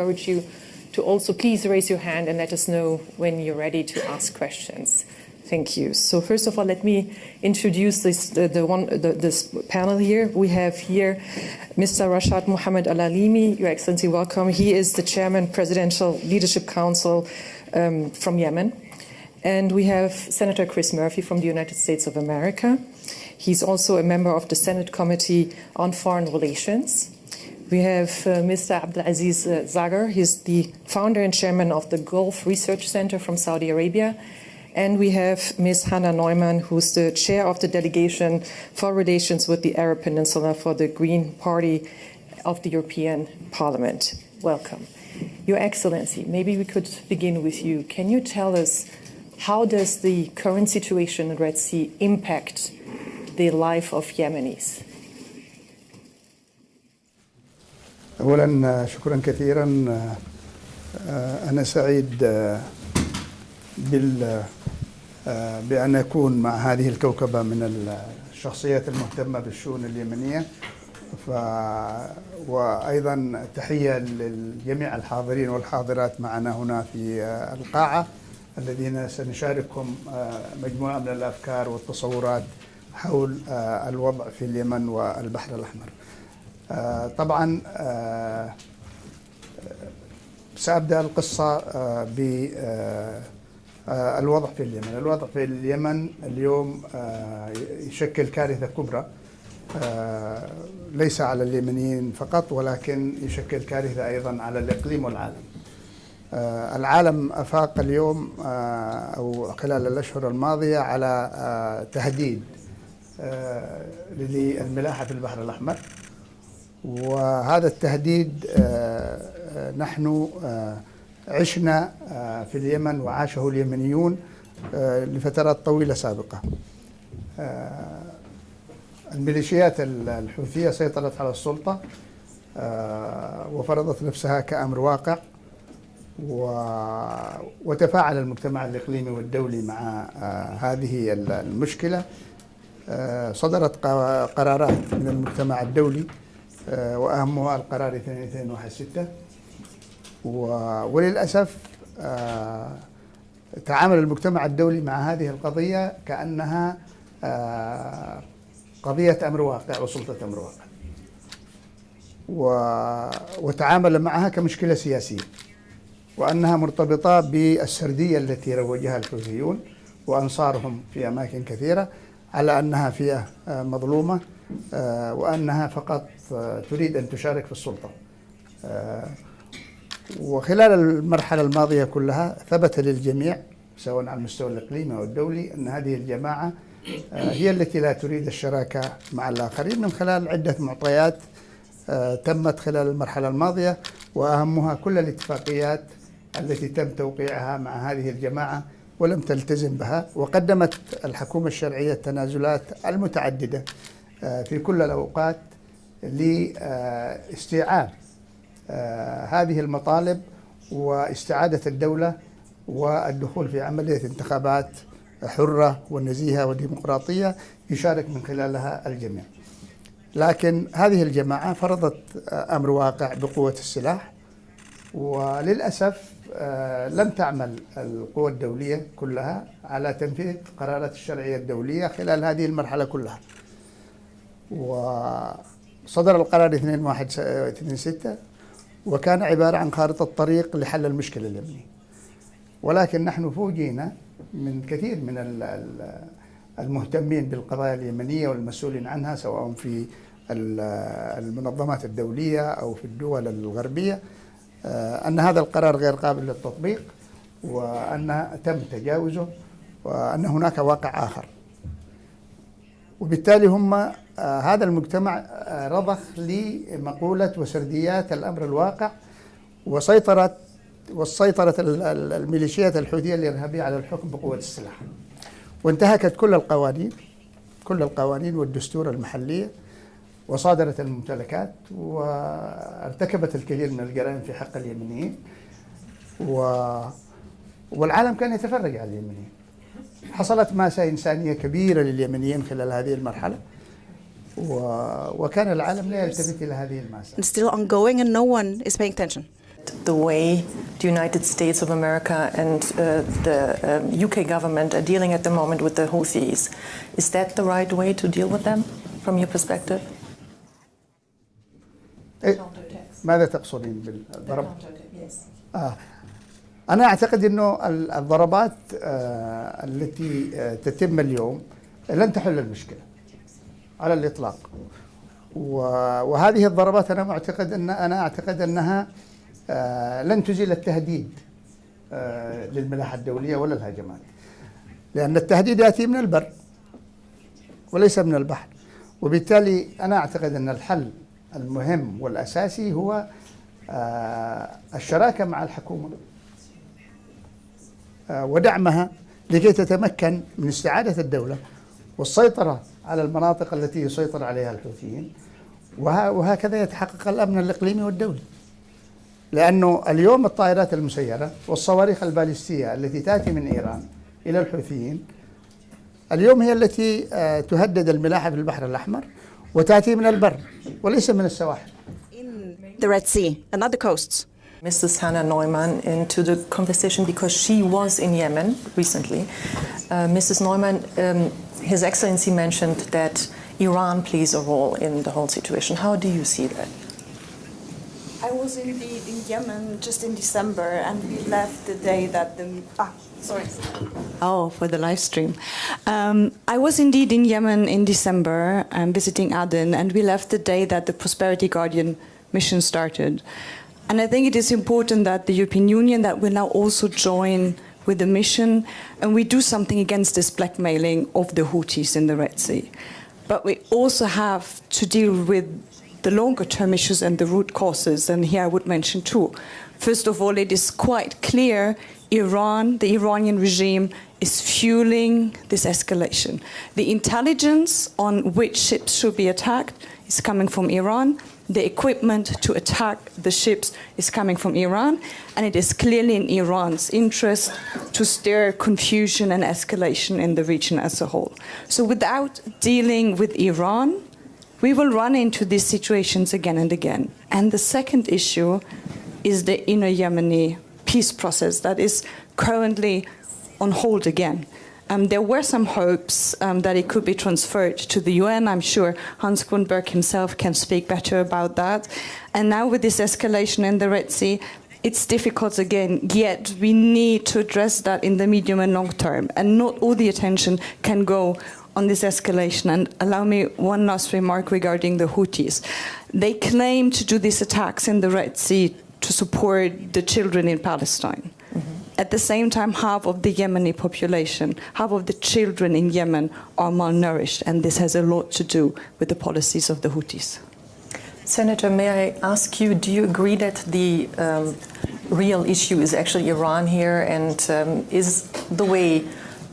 encourage you to also please raise your hand and let us know when you're ready to ask questions. Thank you. So first of all, let me introduce this panel here. We have here Mr. Rashad Mohammed Al-Alimi. Your Excellency, welcome. He is the Chairman, Presidential Leadership Council from Yemen. And we have Senator Chris Murphy from the United States of America. He's also a member of the Senate Committee on Foreign Relations. We have Mr. Abdulaziz Zagar. He's the founder and chairman of the Gulf Research Center from Saudi Arabia. And we have Ms. Hannah Neumann, who's the chair of the delegation for relations with the Arab Peninsula for the Green Party of the European Parliament. Welcome. Your Excellency, maybe we could begin with you. Can you tell us how does the current situation in the Red Sea impact the life of Yemenis? أولا شكرا كثيرا. أنا سعيد بأن أكون مع هذه الكوكبة من الشخصيات المهتمة بالشؤون اليمنية، وأيضا تحية لجميع الحاضرين والحاضرات معنا هنا في القاعة الذين سنشاركهم مجموعة من الأفكار والتصورات حول الوضع في اليمن والبحر الأحمر. طبعا سأبدأ القصة بالوضع في اليمن. الوضع في اليمن اليوم يشكل كارثة كبرى، ليس على اليمنيين فقط ولكن يشكل كارثة أيضا على الإقليم والعالم. العالم أفاق اليوم أو خلال الأشهر الماضية على تهديد للملاحة في البحر الأحمر، وهذا التهديد نحن عشنا في اليمن وعاشه اليمنيون لفترات طويلة سابقة. الميليشيات الحوثية سيطرت على السلطة وفرضت نفسها كأمر واقع، وتفاعل المجتمع الإقليمي والدولي مع هذه المشكلة. صدرت قرارات من المجتمع الدولي وأهمها القرار 2216، وللأسف تعامل المجتمع الدولي مع هذه القضية كأنها قضية أمر واقع وسلطة أمر واقع، وتعامل معها كمشكلة سياسية، وأنها مرتبطة بالسردية التي روجها الحوثيون وأنصارهم في أماكن كثيرة على أنها فئة مظلومة وأنها فقط تريد أن تشارك في السلطة. وخلال المرحلة الماضية كلها ثبت للجميع سواء على المستوى الإقليمي أو الدولي أن هذه الجماعة هي التي لا تريد الشراكة مع الآخرين من خلال عدة معطيات تمت خلال المرحلة الماضية، وأهمها كل الاتفاقيات التي تم توقيعها مع هذه الجماعة ولم تلتزم بها. وقدمت الحكومة الشرعية التنازلات المتعددة في كل الأوقات لاستيعاب هذه المطالب واستعادة الدولة والدخول في عملية انتخابات حرة ونزيهة وديمقراطية يشارك من خلالها الجميع. لكن هذه الجماعة فرضت أمر واقع بقوة السلاح، وللأسف لم تعمل القوى الدولية كلها على تنفيذ قرارات الشرعية الدولية خلال هذه المرحلة كلها. وصدر القرار 2126 وكان عبارة عن خارطة طريق لحل المشكلة اليمنية، ولكن نحن فوجئنا من كثير من المهتمين بالقضايا اليمنية والمسؤولين عنها سواء في المنظمات الدولية أو في الدول الغربية أن هذا القرار غير قابل للتطبيق، وأن تم تجاوزه، وأن هناك واقع آخر. وبالتالي هم هذا المجتمع رضخ لمقولة وسرديات الأمر الواقع، وسيطرت الميليشيات الحوثية الإرهابية على الحكم بقوة السلاح، وانتهكت كل القوانين والدستور المحلية، وصادرت الممتلكات، وارتكبت الكثير من الجرائم في حق اليمنيين، والعالم كان يتفرج على اليمنيين. حصلت ماسة إنسانية كبيرة لليمنيين خلال هذه المرحلة، وكان العالم لا يلتفت إلى هذه الماسة. Still ongoing and no one is paying attention. The way the United States of America and the UK government are dealing at the moment with the Houthis, is that the right way to deal with them from your perspective? ماذا تقصدين بالضرب؟ أنا أعتقد أنه الضربات التي تتم اليوم لن تحل المشكلة على الإطلاق، وهذه الضربات أنا أعتقد أنها لن تزيل التهديد للملاحة الدولية ولا الهجمات، لأن التهديد يأتي من البر وليس من البحر، وبالتالي أنا أعتقد أن الحل المهم والأساسي هو الشراكة مع الحكومة ودعمها لكي تتمكن من استعادة الدولة والسيطرة على المناطق التي يسيطر عليها الحوثيين، وهكذا يتحقق الأمن الإقليمي والدولي. لأنه اليوم الطائرات المسيرة والصواريخ البالستية التي تأتي من إيران إلى الحوثيين اليوم هي التي تهدد الملاحة في البحر الأحمر وتأتي من البر وليس من السواحل. In the Red Sea and other coasts. Mrs. Hannah Neumann into the conversation because she was in Yemen recently. Mrs. Neumann, His Excellency mentioned that Iran plays a role in the whole situation. How do you see that? I was indeed in Yemen just in December, and we left the day that the... for the live stream. I was indeed in Yemen in December, visiting Aden, and we left the day that the Prosperity Guardian mission started. And I think it is important that the European Union, that will now also join with the mission, and we do something against this blackmailing of the Houthis in the Red Sea. But we also have to deal with the longer-term issues and the root causes, and here I would mention two. First of all, it is quite clear Iran, the Iranian regime, is fueling this escalation. The intelligence on which ships should be attacked is coming from Iran. The equipment to attack the ships is coming from Iran, and it is clearly in Iran's interest to stir confusion and escalation in the region as a whole. So without dealing with Iran, we will run into these situations again and again. And the second issue is the inner Yemeni peace process that is currently on hold again. There were some hopes that it could be transferred to the UN. I'm sure Hans Grunberg himself can speak better about that. And now with this escalation in the Red Sea, it's difficult again, yet we need to address that in the medium and long term. And not all the attention can go on this escalation. And allow me one last remark regarding the Houthis. They claim to do these attacks in the Red Sea to support the children in Palestine. At the same time, half of the Yemeni population, half of the children in Yemen are malnourished, and this has a lot to do with the policies of the Houthis. Senator, may I ask you, do you agree that the real issue is actually Iran here, and is the way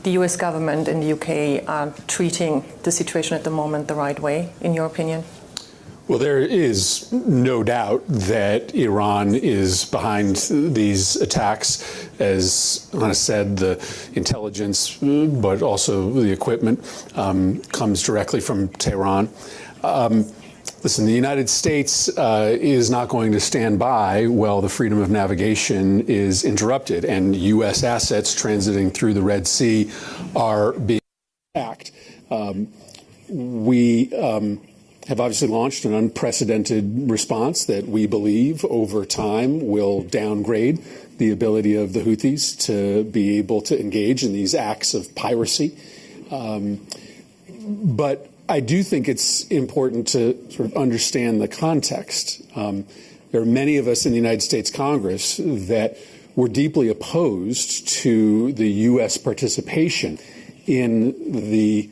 the US government and the UK are treating the situation at the moment the right way, in your opinion? Well, there is no doubt that Iran is behind these attacks. As Hannah said, the intelligence, but also the equipment, comes directly from Tehran. Listen, the United States is not going to stand by while the freedom of navigation is interrupted and U.S. assets transiting through the Red Sea are being attacked. We have obviously launched an unprecedented response that we believe over time will downgrade the ability of the Houthis to be able to engage in these acts of piracy. But I do think it's important to sort of understand the context. There are many of us in the United States Congress that were deeply opposed to the U.S. participation in the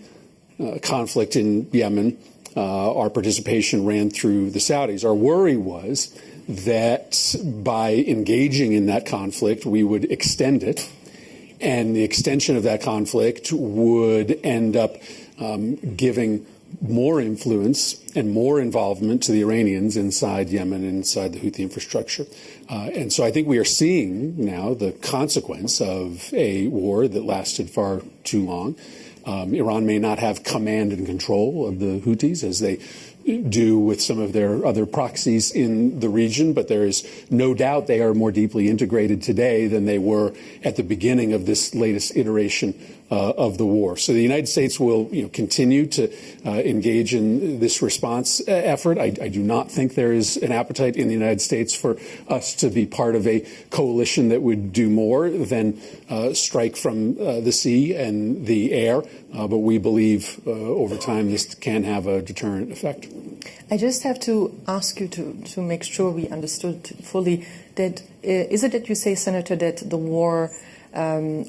conflict in Yemen. Our participation ran through the Saudis. Our worry was that by engaging in that conflict, we would extend it, and the extension of that conflict would end up giving more influence and more involvement to the Iranians inside Yemen and inside the Houthi infrastructure. And so I think we are seeing now the consequence of a war that lasted far too long. Iran may not have command and control of the Houthis as they do with some of their other proxies in the region, but there is no doubt they are more deeply integrated today than they were at the beginning of this latest iteration of the war. So the United States will continue to engage in this response effort. I do not think there is an appetite in the United States for us to be part of a coalition that would do more than strike from the sea and the air, but we believe over time this can have a deterrent effect. I just have to ask you to make sure we understood fully that is it that you say, Senator, that the war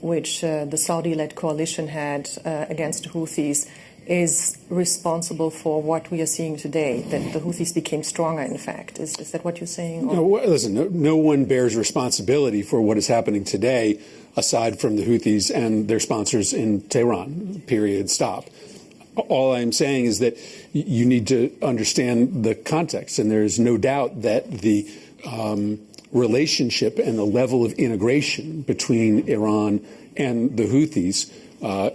which the Saudi-led coalition had against the Houthis is responsible for what we are seeing today, that the Houthis became stronger, in fact? Is that what you're saying? No, listen, no one bears responsibility for what is happening today aside from the Houthis and their sponsors in Tehran, period, stop. All I'm saying is that you need to understand the context, and there is no doubt that the relationship and the level of integration between Iran and the Houthis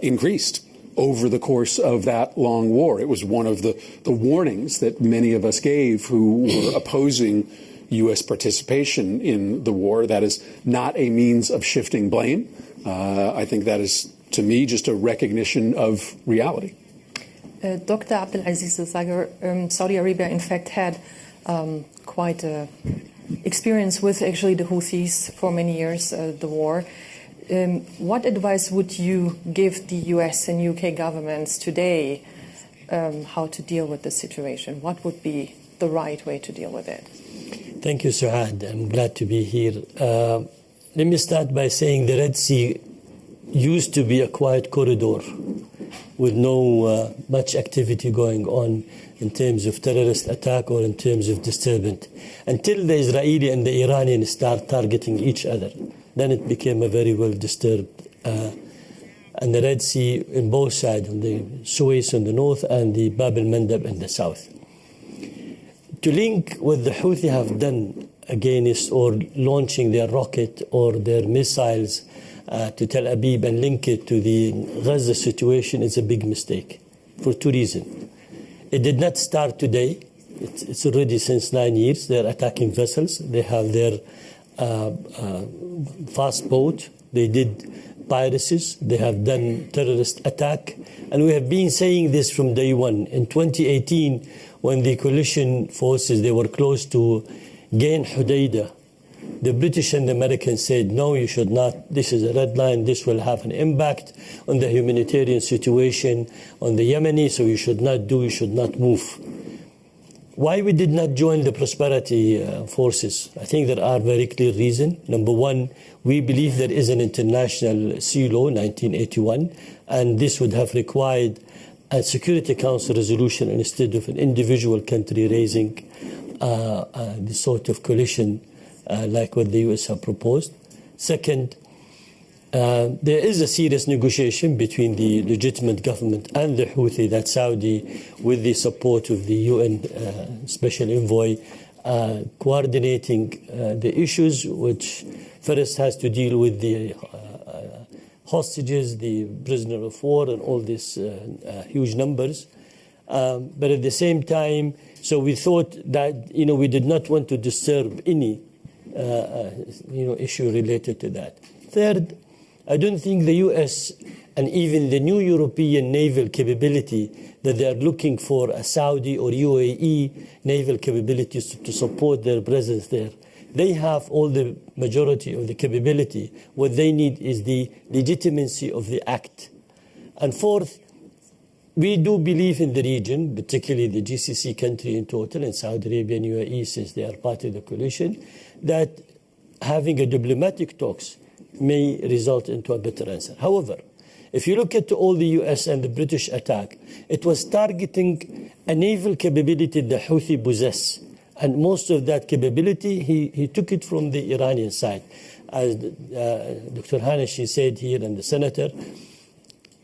increased over the course of that long war. It was one of the warnings that many of us gave who were opposing U.S. participation in the war. That is not a means of shifting blame. I think that is, to me, just a recognition of reality. Dr. Abdulaziz Al-Zaghar, Saudi Arabia, in fact, had quite a experience with actually the Houthis for many years, the war. What advice would you give the US and UK governments today how to deal with this situation? What would be the right way to deal with it? Thank you, Suad. I'm glad to be here. Let me start by saying the Red Sea used to be a quiet corridor with no much activity going on in terms of terrorist attack or in terms of disturbance, until the Israeli and the Iranian start targeting each other. Then it became a very well disturbed. And the Red Sea in both sides, on the Suez in the north and the Bab el-Mandab in the south. To link what the Houthi have done against or launching their rocket or their missiles to Tel Aviv and link it to the Gaza situation is a big mistake for two reasons. It did not start today. It's already since 9 years. They're attacking vessels. They have their fast boat. They did piracies. They have done terrorist attack. And we have been saying this from day one. In 2018, when the coalition forces, they were close to gain Hodeidah, the British and the Americans said, no, you should not. This is a red line. This will have an impact on the humanitarian situation, on the Yemeni, so you should not do, you should not move. Why we did not join the prosperity forces? I think there are very clear reasons. Number one, we believe there is an international sea law, 1981, and this would have required a Security Council resolution instead of an individual country raising the sort of coalition like what the U.S. have proposed. Second, there is a serious negotiation between the legitimate government and the Houthi, that Saudi, with the support of the UN Special Envoy, coordinating the issues, which first has to deal with the hostages, the prisoner of war, and all these huge numbers. But at the same time, so we thought that, we did not want to disturb any issue related to that. Third, I don't think the U.S. and even the new European naval capability that they are looking for, a Saudi or UAE naval capabilities to support their presence there. They have all the majority of the capability. What they need is the legitimacy of the act. And fourth, we do believe in the region, particularly the GCC country in total, and Saudi Arabia and UAE, since they are part of the coalition, that having a diplomatic talks may result into a better answer. However, if you look at all the US and the British attack, it was targeting a naval capability the Houthi possess. And most of that capability, he took it from the Iranian side. As Dr. Hamish said here and the Senator,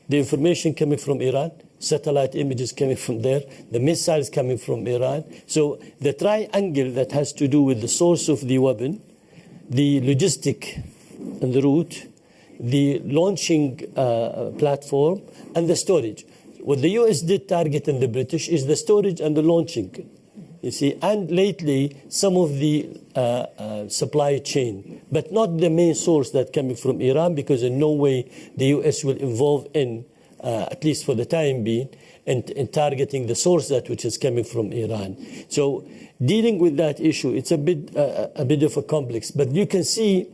the information coming from Iran, satellite images coming from there, the missiles coming from Iran. So the triangle that has to do with the source of the weapon, the logistic and the route, the launching platform, and the storage. What the US did target and the British is the storage and the launching. You see, and lately some of the supply chain, but not the main source that coming from Iran, because in no way the US will involve in, at least for the time being, in targeting the source that which is coming from Iran. So dealing with that issue, it's a bit of a complex, but you can see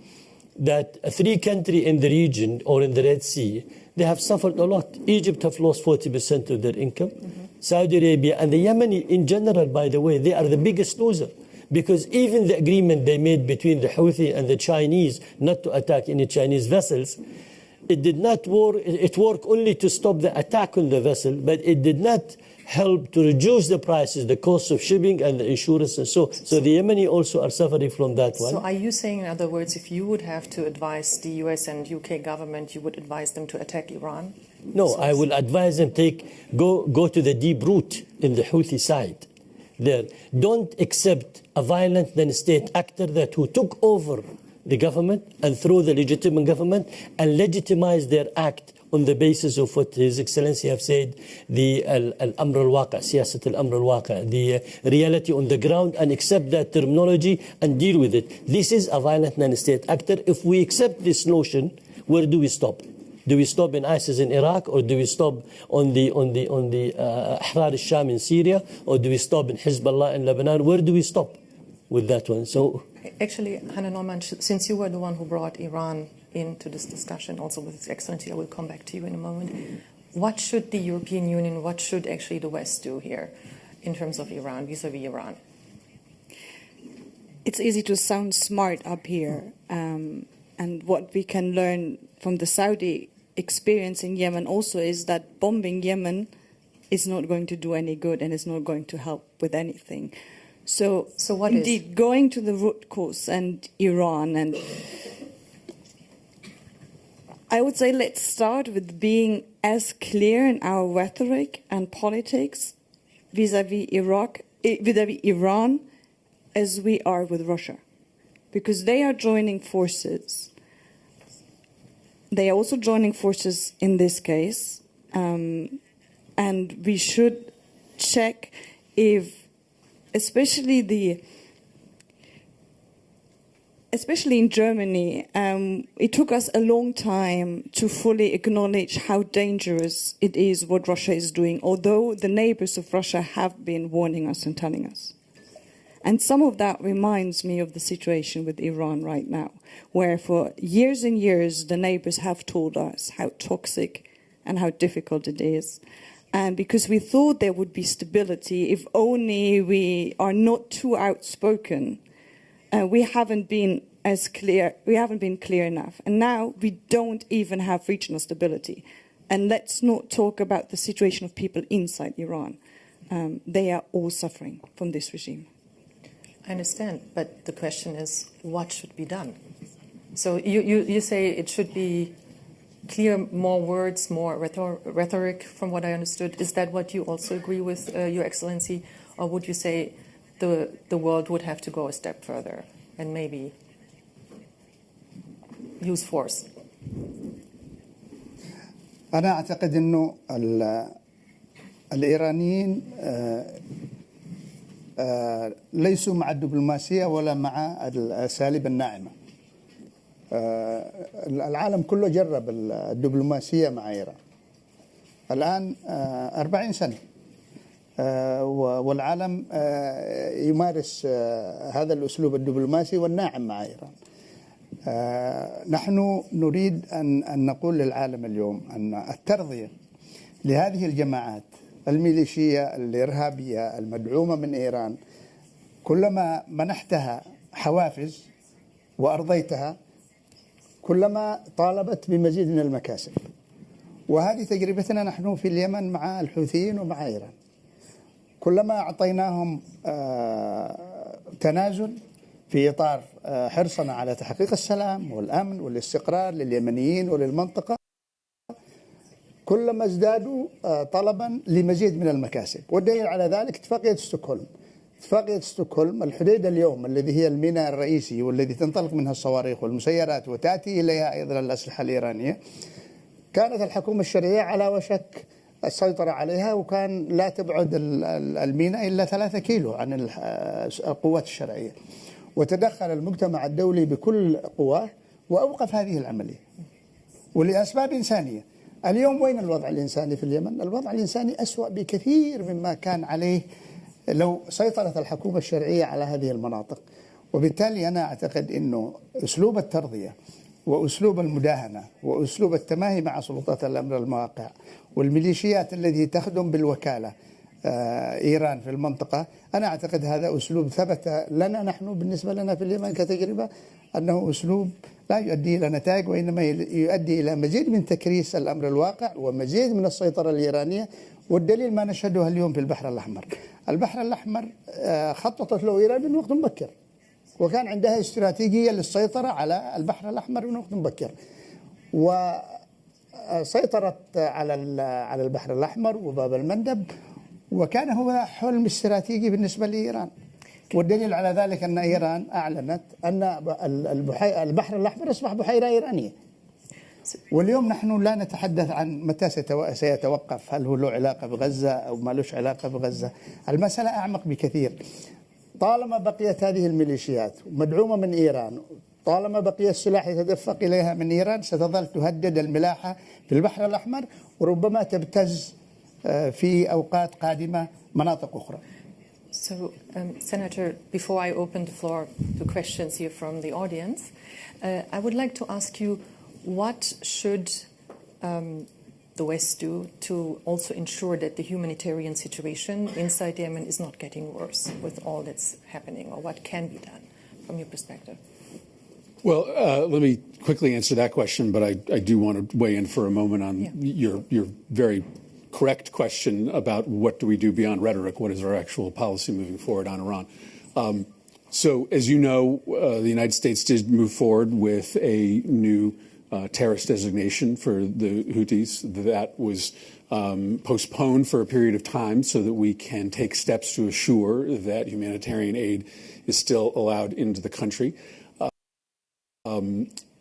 that 3 countries in the region or in the Red Sea, they have suffered a lot. Egypt have lost 40% of their income. Saudi Arabia and the Yemeni in general, by the way, they are the biggest loser, because even the agreement they made between the Houthi and the Chinese not to attack any Chinese vessels, it did not work. It worked only to stop the attack on the vessel, but it did not help to reduce the prices, the cost of shipping and the insurance and so the Yemeni also are suffering from that one. So are you saying, in other words, if you would have to advise the US and UK government, you would advise them to attack Iran? No, I will advise them go to the deep root in the Houthi side. There, don't accept a violent then-state actor who took over the government and through the legitimate government and legitimize their act on the basis of what His Excellency have said, the al-amr al-waqi, siyasat al-amr al-waqi, the reality on the ground, and accept that terminology and deal with it. This is a violent non-state actor. If we accept this notion, where do we stop? Do we stop in ISIS in Iraq, or do we stop on the Ahrar al-Sham in Syria, or do we stop in Hezbollah in Lebanon? Where do we stop with that one? So, actually, Hannah Norman, since you were the one who brought Iran into this discussion, also with His Excellency, I will come back to you in a moment. What should the European Union, what should actually the West do here in terms of Iran, vis-a-vis Iran? It's easy to sound smart up here, and what we can learn from the Saudi experience in Yemen also is that bombing Yemen is not going to do any good and is not going to help with anything. So what indeed, is? Going to the root cause and Iran, and I would say let's start with being as clear in our rhetoric and politics vis-a-vis Iran as we are with Russia, because they are joining forces. They are also joining forces in this case, and we should check if, especially in Germany, it took us a long time to fully acknowledge how dangerous it is what Russia is doing, although the neighbors of Russia have been warning us and telling us. And some of that reminds me of the situation with Iran right now, where for years and years the neighbors have told us how toxic and how difficult it is. And because we thought there would be stability if only we are not too outspoken, we haven't been as clear. We haven't been clear enough. And now we don't even have regional stability. And let's not talk about the situation of people inside Iran. They are all suffering from this regime. I understand, but the question is, what should be done? So you say it should be clear, more words, more rhetoric, from what I understood. Is that what you also agree with, Your Excellency? Or would you say the world would have to go a step further and maybe use force? أنا أعتقد أنه الإيرانيين ليسوا مع الدبلوماسية ولا مع الأساليب الناعمة. العالم كله جرب الدبلوماسية مع إيران الآن 40 سنة، والعالم يمارس هذا الأسلوب الدبلوماسي والناعم مع إيران. نحن نريد أن نقول للعالم اليوم أن الترضية لهذه الجماعات الميليشية الإرهابية المدعومة من إيران، كلما منحتها حوافز وأرضيتها كلما طالبت بمزيد من المكاسب. وهذه تجربتنا نحن في اليمن مع الحوثيين ومع إيران. كلما أعطيناهم تنازل في إطار حرصنا على تحقيق السلام والأمن والاستقرار لليمنيين وللمنطقة، كلما ازدادوا طلبا لمزيد من المكاسب. والدليل على ذلك اتفاقية ستوكهولم. اتفاقية ستوكهولم الحديدة اليوم الذي هي الميناء الرئيسي والذي تنطلق منها الصواريخ والمسيرات وتأتي إليها أيضا الأسلحة الإيرانية، كانت الحكومة الشرعية على وشك السيطرة عليها، وكان لا تبعد الميناء إلا 3 كيلو عن القوات الشرعية، وتدخل المجتمع الدولي بكل قواه وأوقف هذه العملية ولأسباب إنسانية. اليوم وين الوضع الإنساني في اليمن؟ الوضع الإنساني أسوأ بكثير مما كان عليه لو سيطرت الحكومة الشرعية على هذه المناطق. وبالتالي أنا أعتقد أنه أسلوب الترضية وأسلوب المداهنة وأسلوب التماهي مع سلطات الأمر المواقع والميليشيات التي تخدم بالوكالة إيران في المنطقة، أنا أعتقد هذا أسلوب ثبت لنا نحن بالنسبة لنا في اليمن كتجربة أنه أسلوب لا يؤدي إلى نتائج، وإنما يؤدي إلى مزيد من تكريس الأمر الواقع ومزيد من السيطرة الإيرانية. والدليل ما نشهده اليوم في البحر الأحمر. البحر الأحمر خططت له إيران من وقت مبكر، وكان عندها استراتيجية للسيطرة على البحر الأحمر من وقت مبكر، وسيطرت على البحر الأحمر وباب المندب، وكان هو حلم استراتيجي بالنسبة لإيران. والدليل على ذلك أن إيران أعلنت أن البحر الأحمر أصبح بحيرة إيرانية. واليوم نحن لا نتحدث عن متى سيتوقف، هل هو له علاقة بغزة أو ما له علاقة بغزة. المسألة أعمق بكثير. طالما بقيت هذه الميليشيات مدعومة من إيران، طالما بقي السلاح يتدفق إليها من إيران، ستظل تهدد الملاحة في البحر الأحمر، وربما تبتز في أوقات قادمة مناطق أخرى. So, Senator, before I open the floor to questions here from the audience, I would like to ask you, what should the West do to also ensure that the humanitarian situation inside Yemen is not getting worse with all that's happening, or what can be done from your perspective? Well, let me quickly answer that question, but I do want to weigh in for a moment on your very correct question about what do we do beyond rhetoric, what is our actual policy moving forward on Iran. So, as you know, the United States did move forward with a new terrorist designation for the Houthis. That was postponed for a period of time so that we can take steps to assure that humanitarian aid is still allowed into the country.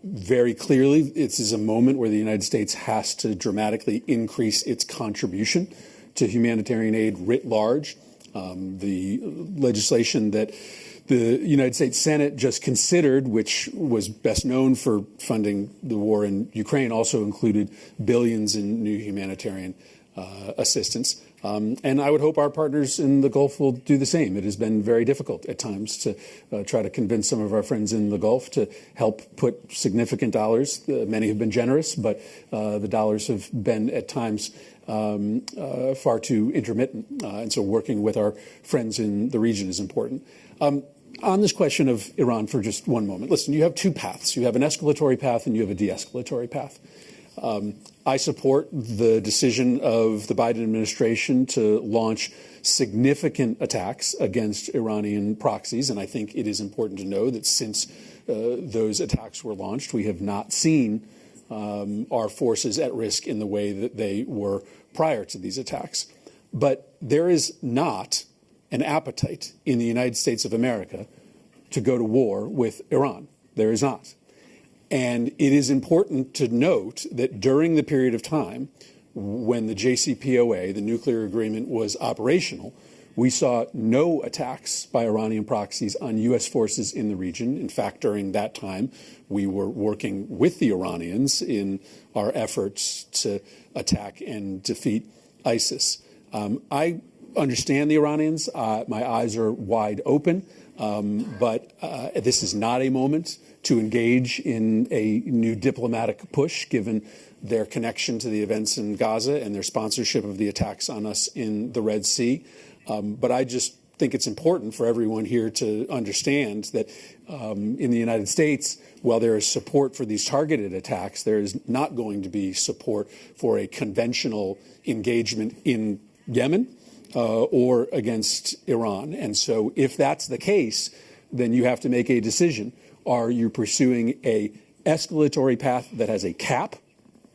Very clearly, this is a moment where the United States has to dramatically increase its contribution to humanitarian aid writ large. The legislation that the United States Senate just considered, which was best known for funding the war in Ukraine, also included billions in new humanitarian assistance. And I would hope our partners in the Gulf will do the same. It has been very difficult at times to try to convince some of our friends in the Gulf to help put significant dollars. Many have been generous, but the dollars have been at times far too intermittent. And so working with our friends in the region is important. On this question of Iran for just one moment, listen, you have 2 paths. You have an escalatory path and you have a de-escalatory path. I support the decision of the Biden administration to launch significant attacks against Iranian proxies, and I think it is important to know that since those attacks were launched, we have not seen our forces at risk in the way that they were prior to these attacks. But there is not an appetite in the United States of America to go to war with Iran. There is not. And it is important to note that during the period of time when the JCPOA, the nuclear agreement, was operational, we saw no attacks by Iranian proxies on U.S. forces in the region. In fact, during that time, we were working with the Iranians in our efforts to attack and defeat ISIS. I understand the Iranians. My eyes are wide open. But this is not a moment to engage in a new diplomatic push, given their connection to the events in Gaza and their sponsorship of the attacks on us in the Red Sea. But I just think it's important for everyone here to understand that in the United States, while there is support for these targeted attacks, there is not going to be support for a conventional engagement in Yemen or against Iran. And so if that's the case, then you have to make a decision. Are you pursuing a escalatory path that has a cap?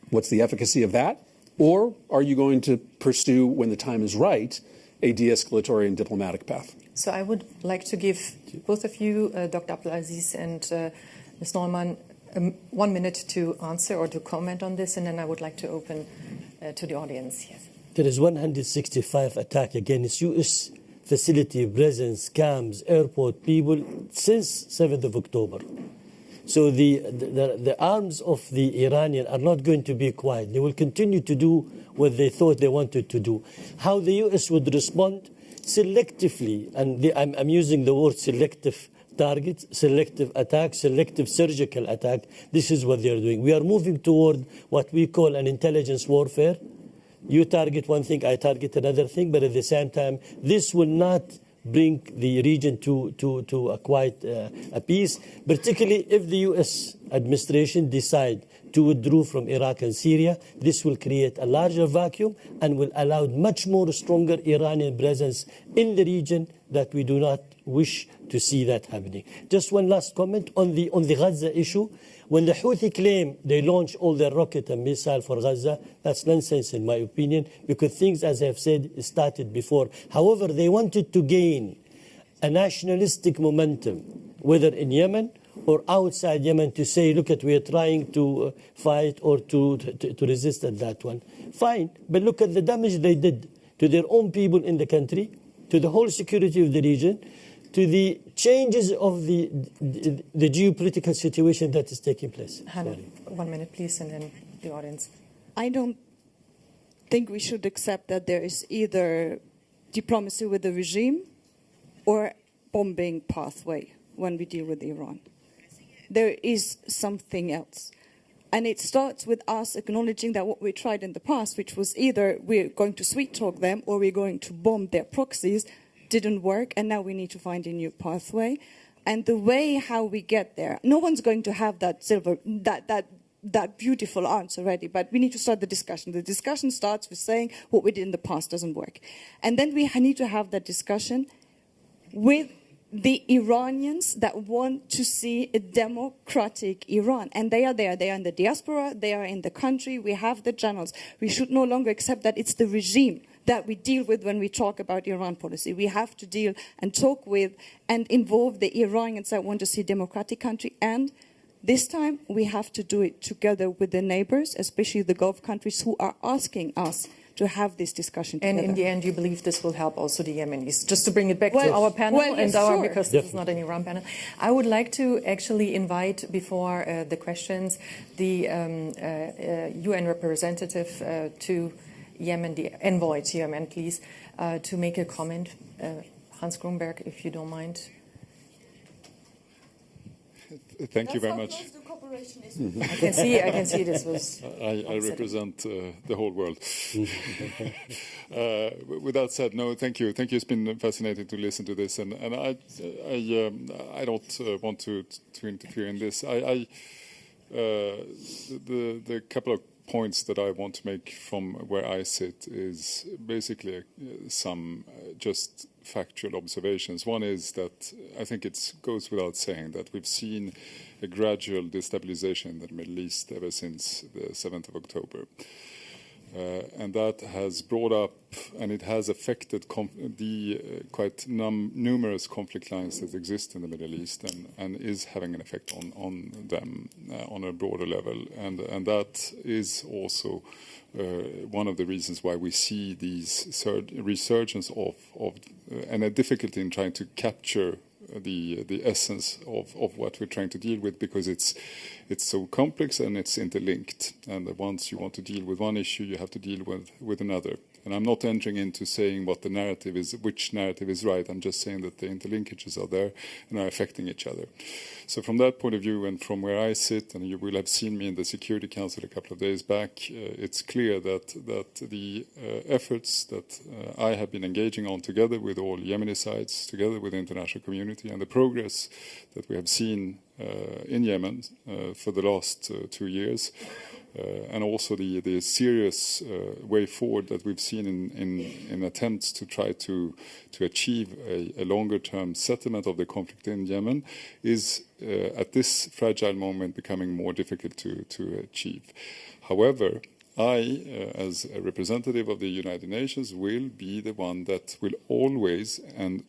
What's the efficacy of that? Or are you going to pursue, when the time is right, a de-escalatory and diplomatic path? So I would like to give both of you, Dr. Abdulaziz and Ms. Neumann, 1 minute to answer or to comment on this, and then I would like to open to the audience. Yes. there is 165 attack against U.S. facility, presence, camps, airport, people since 7th of October. So the arms of the Iranian are not going to be quiet. They will continue to do what they thought they wanted to do. How the U.S. would respond selectively, and I'm using the word selective targets, selective attack, selective surgical attack. This is what they are doing. We are moving toward what we call an intelligence warfare. You target one thing, I target another thing, but at the same time, this will not bring the region to a quite a peace, particularly if the U.S. administration decide to withdraw from Iraq and Syria. This will create a larger vacuum and will allow much more stronger Iranian presence in the region that we do not wish to see that happening. Just one last comment on the Gaza issue. When the Houthi claim they launch all their rocket and missile for Gaza, that's nonsense in my opinion, because things, as I have said, started before. However, they wanted to gain a nationalistic momentum, whether in Yemen or outside Yemen, to say, look at, we are trying to fight or to resist at that one. Fine, but look at the damage they did to their own people in the country, to the whole security of the region, to the changes of the geopolitical situation that is taking place. Hannah, 1 minute, please, and then the audience. I don't think we should accept that there is either diplomacy with the regime or bombing pathway when we deal with Iran. There is something else. And it starts with us acknowledging that what we tried in the past, which was either we're going to sweet talk them or we're going to bomb their proxies, didn't work, and now we need to find a new pathway. And the way how we get there, no one's going to have that beautiful answer ready, but we need to start the discussion. The discussion starts with saying what we did in the past doesn't work. And then we need to have that discussion with the Iranians that want to see a democratic Iran. And they are there. They are in the diaspora. They are in the country. We have the channels. We should no longer accept that it's the regime that we deal with when we talk about Iran policy. We have to deal and talk with and involve the Iranians that want to see a democratic country. And this time we have to do it together with the neighbors, especially the Gulf countries who are asking us to have this discussion together. And in the end, you believe this will help also the Yemenis? Just to bring it back to our panel, yes, because this is not an Iran panel. I would like to actually invite, before the questions, the UN representative to Yemen, the envoy to Yemen, please, to make a comment. Hans Grunberg, if you don't mind. Thank you very much. I can see this was. I represent the whole world. With that said, no, thank you. Thank you. It's been fascinating to listen to this, and I don't want to interfere in this. The couple of points that I want to make from where I sit is basically some just factual observations. One is that I think it goes without saying that we've seen a gradual destabilization in the Middle East ever since the 7th of October. And that has brought up, and it has affected the quite numerous conflict lines that exist in the Middle East, and is having an effect on them on a broader level. And that is also one of the reasons why we see these resurgence of and a difficulty in trying to capture the essence of what we're trying to deal with, because it's so complex and it's interlinked. And once you want to deal with one issue, you have to deal with another. And I'm not entering into saying what the narrative is, which narrative is right. I'm just saying that the interlinkages are there and are affecting each other. So from that point of view, and from where I sit, and you will have seen me in the Security Council a couple of days back, it's clear that the efforts that I have been engaging on together with all Yemeni sides, together with the international community, and the progress that we have seen in Yemen for the last 2 years, and also the serious way forward that we've seen in attempts to try to achieve a longer-term settlement of the conflict in Yemen, is at this fragile moment becoming more difficult to achieve. However, I, as a representative of the United Nations, will be the one that will always and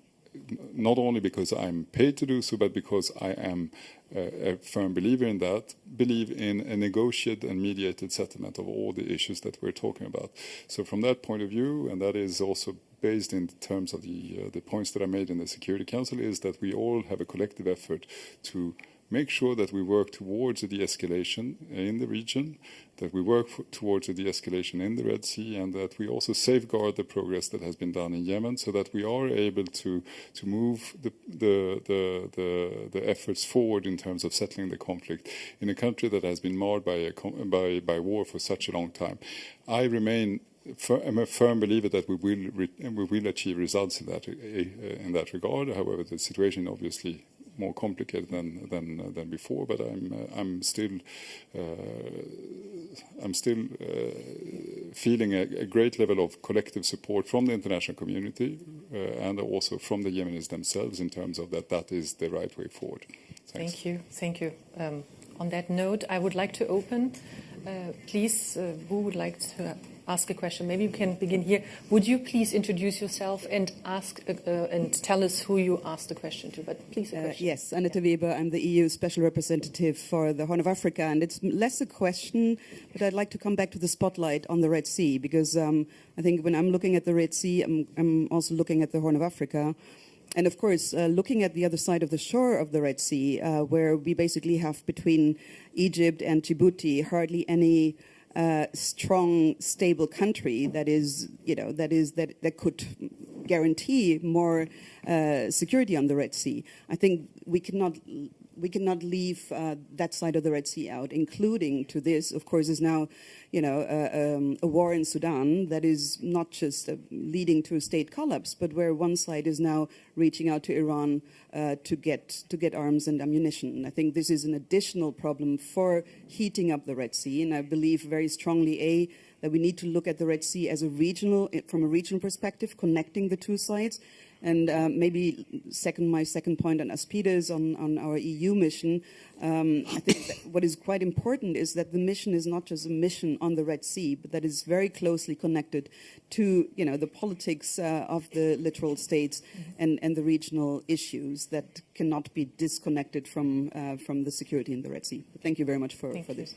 not only because I'm paid to do so, but because I am a firm believer in that, believe in a negotiated and mediated settlement of all the issues that we're talking about. So from that point of view, and that is also based in terms of the points that I made in the Security Council, is that we all have a collective effort to make sure that we work towards a de-escalation in the region, that we work towards a de-escalation in the Red Sea, and that we also safeguard the progress that has been done in Yemen, so that we are able to move the efforts forward in terms of settling the conflict in a country that has been marred by war for such a long time. I'm a firm believer that we will achieve results in that regard. However, the situation obviously more complicated than before, but I'm still feeling a great level of collective support from the international community and also from the Yemenis themselves in terms of that is the right way forward. Thanks. Thank you. On that note, I would like to open. Please, who would like to ask a question? Maybe you can begin here. Would you please introduce yourself and ask and tell us who you asked the question to? But please, a question. Yes, Annette Weber. I'm the EU Special Representative for the Horn of Africa, and it's less a question, but I'd like to come back to the spotlight on the Red Sea, because I think when I'm looking at the Red Sea, I'm also looking at the Horn of Africa. And of course, looking at the other side of the shore of the Red Sea, where we basically have between Egypt and Djibouti hardly any strong, stable country that could guarantee more security on the Red Sea. I think we cannot leave that side of the Red Sea out, including to this, of course, is now, a war in Sudan that is not just leading to a state collapse, but where one side is now reaching out to Iran to get arms and ammunition. And I think this is an additional problem for heating up the Red Sea. And I believe very strongly, that we need to look at the Red Sea as from a regional perspective, connecting the two sides. And maybe my second point on Aspides, on our EU mission, I think that what is quite important is that the mission is not just a mission on the Red Sea, but that is very closely connected to the politics of the littoral states and the regional issues that cannot be disconnected from the security in the Red Sea. But thank you very much for this.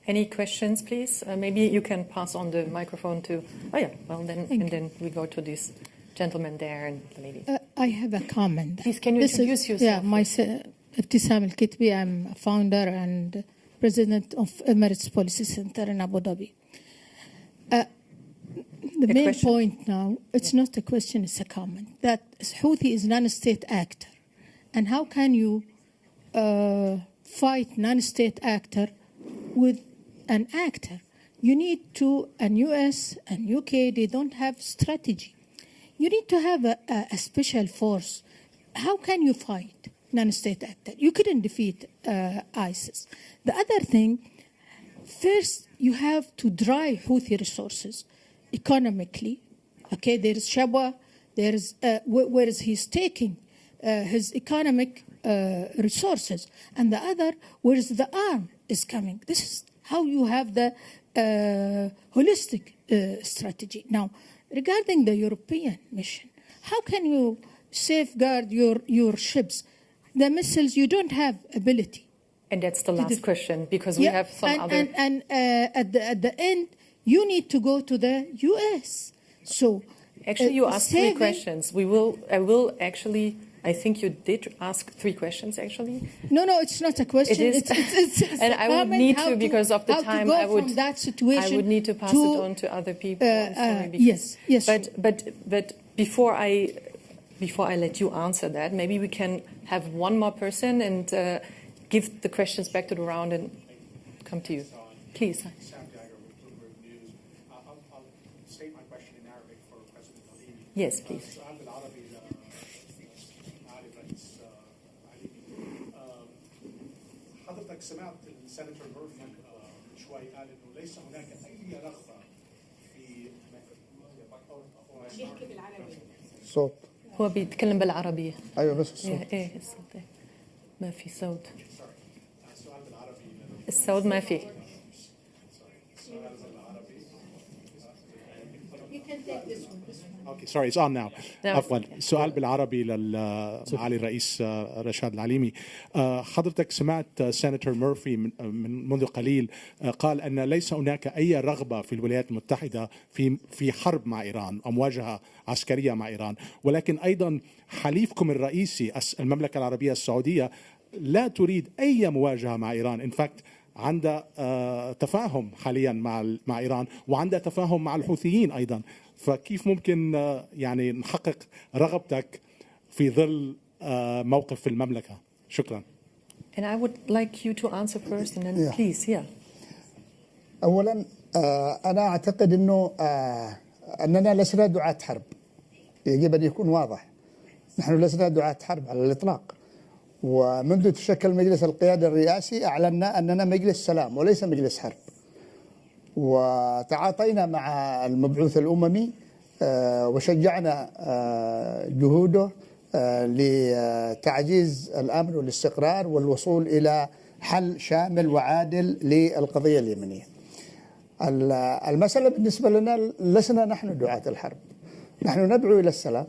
Any questions, please? Maybe you can pass on the microphone to. Oh yeah, well then we go to this gentleman there and the lady. I have a comment. Please, can you introduce yourself? Yeah, myself, Ibtisam Al-Kitbi. I'm a founder and president of Emirates Policy Center in Abu Dhabi. The main point now, it's not a question, it's a comment, that Houthi is non-state actor. And how can you fight non-state actor with an actor? You need to, and US and UK, they don't have strategy. You need to have a special force. How can you fight non-state actor? You couldn't defeat ISIS. The other thing, first you have to drive Houthi resources economically. Okay, there is Shabwa, there is where is he's taking his economic resources, and the other where is the arm is coming. This is how you have the holistic strategy. Now, regarding the European mission, how can you safeguard your ships? The missiles, you don't have ability. And that's the last question, because we have some other... And at the end, you need to go to the US. So actually, you asked 3 questions. I think you did ask 3 questions, actually. No, it's not a question. It is. It's and I would need to, because of the time, I would need to pass it on to other people. Yes. But before I let you answer that, maybe we can have one more person and give the questions back to the round and come to you. Please. I'll state my question in Arabic for President Al-Alimi. Yes, please. حضرتك سمعت السناتور مورفي من شوي قال انه ليس هناك اي رغبه في بيحكي بالعربي. صوت. هو بيتكلم بالعربية. ايوه بس الصوت. ايه الصوت. ما في صوت. الصوت ما في. Okay, sorry, it's on now. عفوا سؤال بالعربي لمعالي الرئيس رشاد العليمي. حضرتك سمعت سيناتور مورفي من منذ قليل قال أن ليس هناك أي رغبة في الولايات المتحدة في حرب مع إيران أو مواجهة عسكرية مع إيران، ولكن أيضا حليفكم الرئيسي المملكة العربية السعودية لا تريد أي مواجهة مع إيران. إن فاكت عندها تفاهم حاليا مع إيران، وعندها تفاهم مع الحوثيين أيضا. فكيف ممكن يعني نحقق رغبتك في ظل موقف المملكة؟ شكرا. And I would like you to answer first and then please. أولا أنا أعتقد أننا لسنا دعاة حرب، يجب أن يكون واضح. نحن لسنا دعاة حرب على الإطلاق، ومنذ تشكل مجلس القيادة الرئاسي أعلنا أننا مجلس سلام وليس مجلس حرب، وتعاطينا مع المبعوث الأممي وشجعنا جهوده لتعزيز الأمن والاستقرار والوصول إلى حل شامل وعادل للقضية اليمنية. المسألة بالنسبة لنا لسنا نحن دعاة الحرب، نحن ندعو إلى السلام،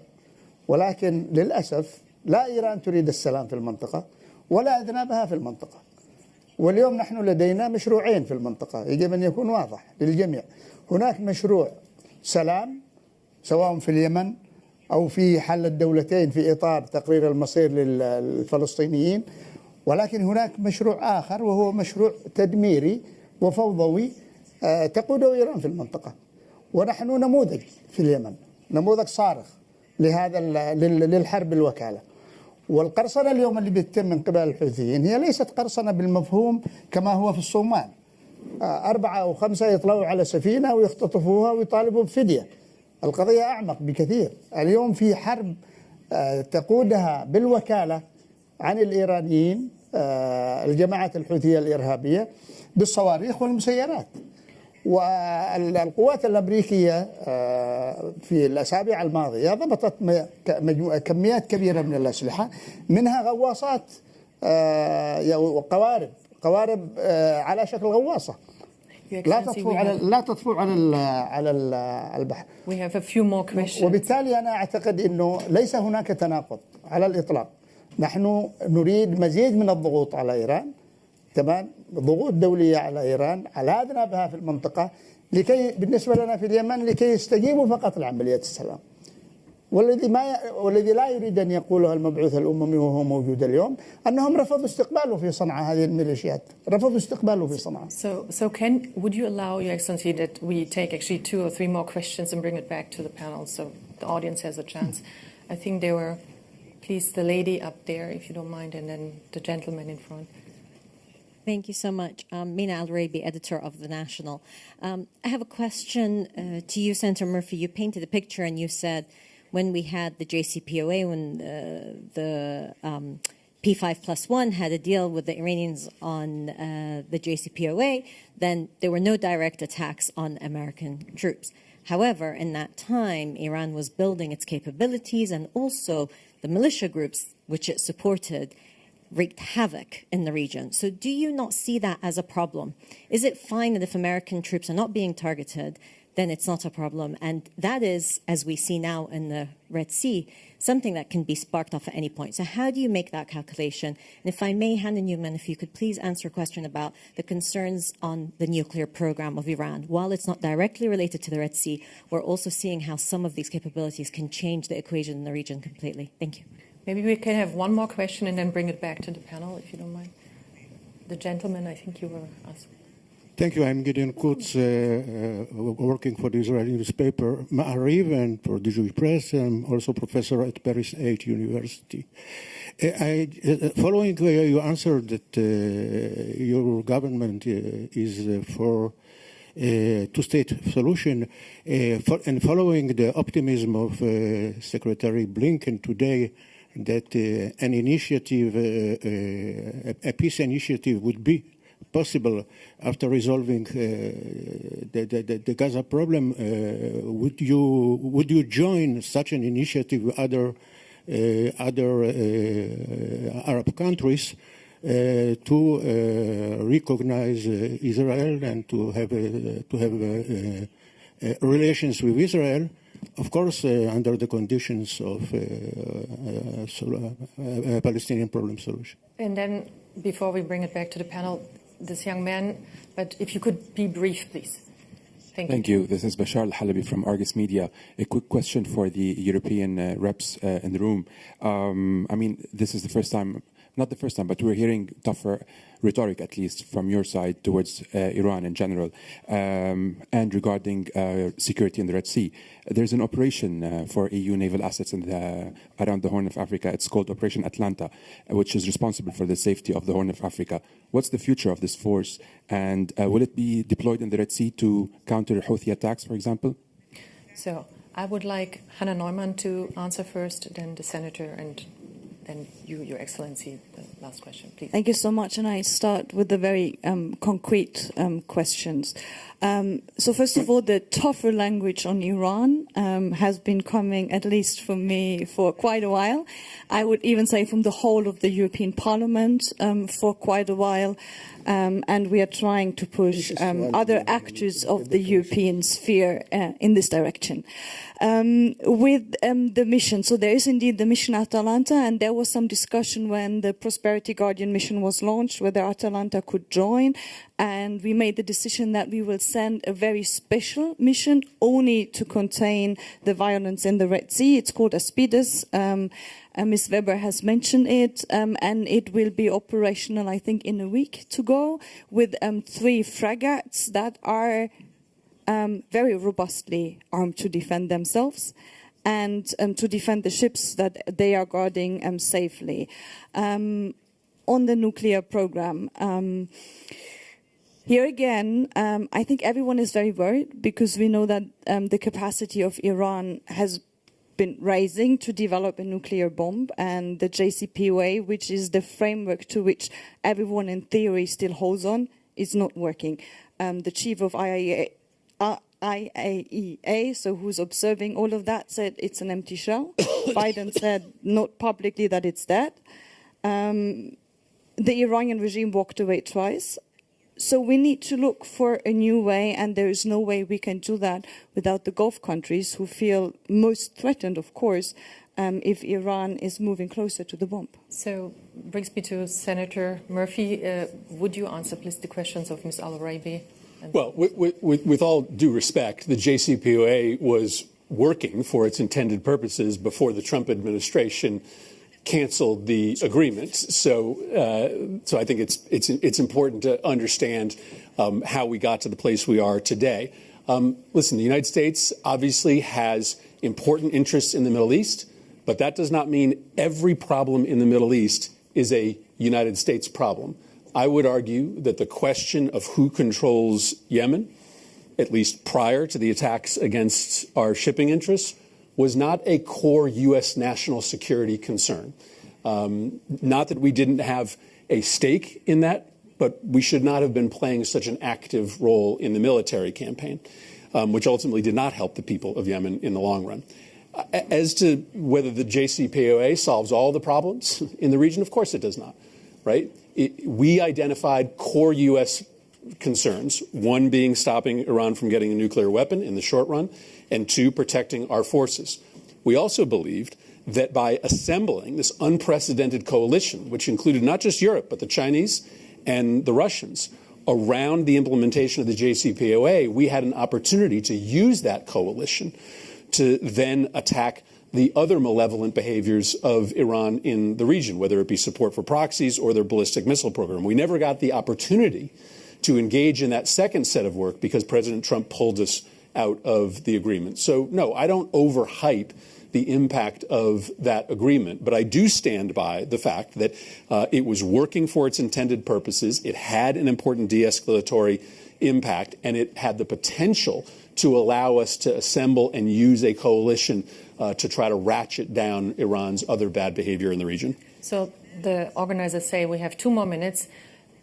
ولكن للأسف لا إيران تريد السلام في المنطقة ولا أذنابها في المنطقة. واليوم نحن لدينا مشروعين في المنطقة يجب أن يكون واضح للجميع. هناك مشروع سلام سواء في اليمن أو في حل الدولتين في إطار تقرير المصير للفلسطينيين، ولكن هناك مشروع آخر وهو مشروع تدميري وفوضوي تقوده إيران في المنطقة. ونحن نموذج في اليمن، نموذج صارخ لهذا للحرب الوكالة. والقرصنة اليوم اللي بيتم من قبل الحوثيين هي ليست قرصنة بالمفهوم كما هو في الصومال، 4 أو 5 يطلعوا على سفينة ويختطفوها ويطالبوا بفدية. القضية أعمق بكثير. اليوم في حرب تقودها بالوكالة عن الإيرانيين الجماعات الحوثية الإرهابية بالصواريخ والمسيرات. والقوات الأمريكية في الأسابيع الماضية ضبطت كميات كبيرة من الأسلحة، منها غواصات وقوارب على شكل غواصة لا تطفو على البحر. We have a few more questions. وبالتالي أنا أعتقد أنه ليس هناك تناقض على الإطلاق. نحن نريد مزيد من الضغوط على إيران، تمام، ضغوط دولية على إيران على أذنابها في المنطقة، لكي بالنسبة لنا في اليمن لكي يستجيبوا فقط لعملية السلام. والذي لا يريد أن يقوله المبعوث الأممي وهو موجود اليوم أنهم رفضوا استقباله في صنعاء. هذه الميليشيات رفضوا استقباله في صنعاء. So would you allow, Your Excellency, that we take actually 2 or 3 more questions and bring it back to the panel so the audience has a chance? I think there were, please, the lady up there, if you don't mind, and then the gentleman in front. Thank you so much. Mina Al-Rabi, editor of The National. I have a question to you, Senator Murphy. You painted a picture and you said when we had the JCPOA, when the P5+1 had a deal with the Iranians on the JCPOA, then there were no direct attacks on American troops. However, in that time, Iran was building its capabilities, and also the militia groups which it supported wreaked havoc in the region. So do you not see that as a problem? Is it fine that if American troops are not being targeted, then it's not a problem? And that is, as we see now in the Red Sea, something that can be sparked off at any point. So how do you make that calculation? And if I may, Hannah Newman, if you could please answer a question about the concerns on the nuclear program of Iran. While it's not directly related to the Red Sea, we're also seeing how some of these capabilities can change the equation in the region completely. Thank you. Maybe we can have one more question and then bring it back to the panel, if you don't mind. The gentleman, I think you were asking. Thank you. I'm Gideon Kutz, working for the Israeli newspaper Ma'ariv and for the Jewish Press. I'm also professor at Paris 8 University. Following you answered that your government is for two-state solution, and following the optimism of Secretary Blinken today, that an initiative, a peace initiative would be possible after resolving the Gaza problem, would you join such an initiative with other Arab countries to recognize Israel and to have relations with Israel, of course, under the conditions of Palestinian problem solution. And then, before we bring it back to the panel, this young man, but if you could be brief, please. Thank you. This is Bashar Al-Halabi from Argus Media. A quick question for the European reps in the room. I mean, this is the first time, not the first time, but we're hearing tougher rhetoric, at least from your side, towards Iran in general, and regarding security in the Red Sea. There's an operation for EU naval assets around the Horn of Africa. It's called Operation Atlanta, which is responsible for the safety of the Horn of Africa. What's the future of this force, and will it be deployed in the Red Sea to counter Houthi attacks, for example? So I would like Hannah Neumann to answer first, then the Senator, and then you, Your Excellency, the last question, please. Thank you so much. And I start with the very concrete questions. So first of all, the tougher language on Iran has been coming, at least for me, for quite a while. I would even say from the whole of the European Parliament for quite a while. And we are trying to push other actors of the European sphere in this direction. With the mission, so there is indeed the mission Atalanta, and there was some discussion when the Prosperity Guardian mission was launched whether Atalanta could join, and we made the decision that we will send a very special mission only to contain the violence in the Red Sea. It's called Aspides. Ms. Weber has mentioned it, and it will be operational, I think, in a week to go, with 3 frigates that are very robustly armed to defend themselves and to defend the ships that they are guarding safely. On the nuclear program, here again, I think everyone is very worried because we know that the capacity of Iran has been rising to develop a nuclear bomb, and the JCPOA, which is the framework to which everyone in theory still holds on, is not working. The chief of IAEA, so who's observing all of that, said it's an empty shell. Biden said not publicly that it's dead. The Iranian regime walked away twice. So we need to look for a new way, and there is no way we can do that without the Gulf countries, who feel most threatened, of course, if Iran is moving closer to the bomb. So brings me to Senator Murphy. Would you answer, please, the questions of Ms. Al-Arabi? Well, with all due respect, the JCPOA was working for its intended purposes before the Trump administration canceled the agreement. So I think it's important to understand how we got to the place we are today. Listen, the United States obviously has important interests in the Middle East, but that does not mean every problem in the Middle East is a United States problem. I would argue that the question of who controls Yemen, at least prior to the attacks against our shipping interests, was not a core U.S. national security concern. Not that we didn't have a stake in that, but we should not have been playing such an active role in the military campaign, which ultimately did not help the people of Yemen in the long run. As to whether the JCPOA solves all the problems in the region, of course it does not, right? We identified core U.S. concerns, one being stopping Iran from getting a nuclear weapon in the short run, and 2, protecting our forces. We also believed that by assembling this unprecedented coalition, which included not just Europe, but the Chinese and the Russians, around the implementation of the JCPOA, we had an opportunity to use that coalition to then attack the other malevolent behaviors of Iran in the region, whether it be support for proxies or their ballistic missile program. We never got the opportunity to engage in that second set of work because President Trump pulled us out of the agreement. So, no, I don't overhype the impact of that agreement, but I do stand by the fact that it was working for its intended purposes. It had an important de-escalatory impact, and it had the potential to allow us to assemble and use a coalition to try to ratchet down Iran's other bad behavior in the region. So the organizers say we have 2 more minutes.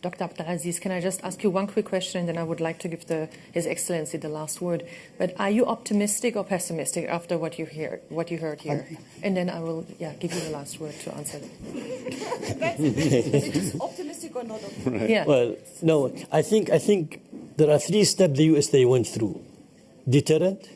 Dr. Abdelaziz, can I just ask you one quick question, and then I would like to give His Excellency the last word. But are you optimistic or pessimistic after what you heard here? And then I will give you the last word to answer. Optimistic or not optimistic? Right. Yeah. Well, no, I think there are 3 steps the US they went through. deterrent,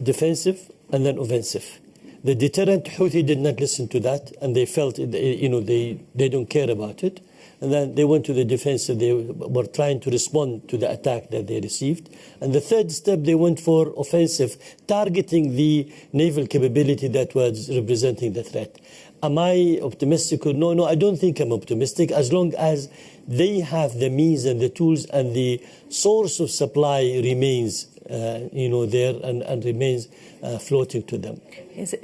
defensive, and then offensive. The deterrent, Houthi did not listen to that, and they felt, they don't care about it. And then they went to the defensive. They were trying to respond to the attack that they received. And the third step, they went for offensive, targeting the naval capability that was representing the threat. Am I optimistic? No, I don't think I'm optimistic, as long as they have the means and the tools and the source of supply remains there and remains floating to them.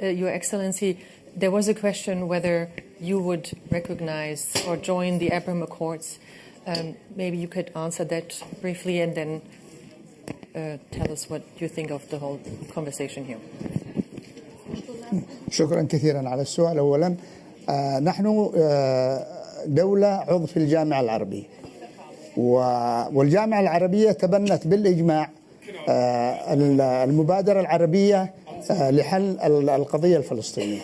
Your Excellency, there was a question whether you would recognize or join the Abraham Accords. Maybe you could answer that briefly and then tell us what you think of the whole conversation here. شكرا كثيرا على السؤال. أولا نحن دولة عضو في الجامعة العربية، والجامعة العربية تبنت بالإجماع المبادرة العربية لحل القضية الفلسطينية،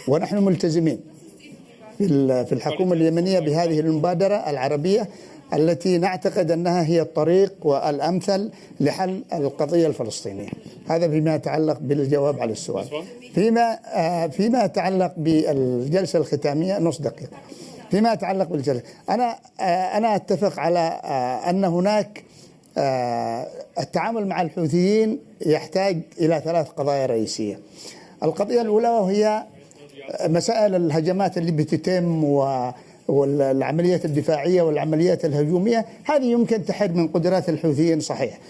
ونحن ملتزمين في الحكومة اليمنية بهذه المبادرة العربية التي نعتقد أنها هي الطريق والأمثل لحل القضية الفلسطينية. هذا فيما يتعلق بالجواب على السؤال. فيما يتعلق بالجلسة الختامية، نص دقيقة. فيما يتعلق بالجلسة، أنا أتفق على أن هناك التعامل مع الحوثيين يحتاج إلى 3 قضايا رئيسية. القضية الأولى وهي مسائل الهجمات اللي بتتم والعمليات الدفاعية والعمليات الهجومية، هذه يمكن تحد من قدرات الحوثيين صحيح.